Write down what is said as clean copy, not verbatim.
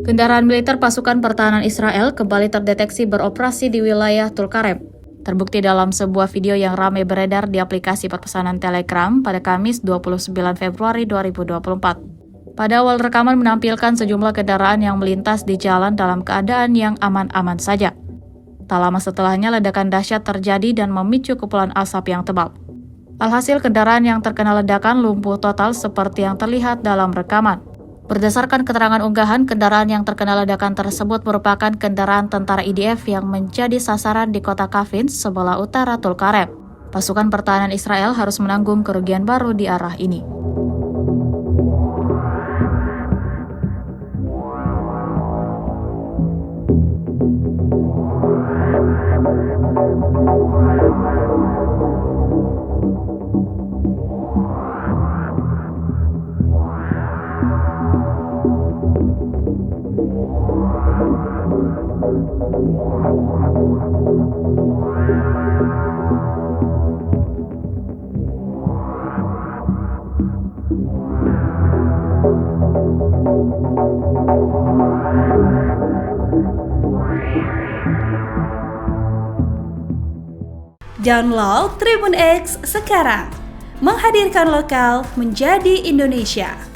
Kendaraan militer pasukan pertahanan Israel kembali terdeteksi beroperasi di wilayah Tulkarem. Terbukti dalam sebuah video yang ramai beredar di aplikasi pemesanan Telegram pada Kamis 29 Februari 2024. Pada awal rekaman menampilkan sejumlah kendaraan yang melintas di jalan dalam keadaan yang aman-aman saja. Tak lama setelahnya ledakan dahsyat terjadi dan memicu kepulan asap yang tebal. Alhasil kendaraan yang terkena ledakan lumpuh total seperti yang terlihat dalam rekaman. Berdasarkan keterangan unggahan, kendaraan yang terkena ledakan tersebut merupakan kendaraan tentara IDF yang menjadi sasaran di kota Kafin sebelah utara Tulkarem. Pasukan pertahanan Israel harus menanggung kerugian baru di arah ini. Download Tribun X sekarang, menghadirkan lokal menjadi Indonesia.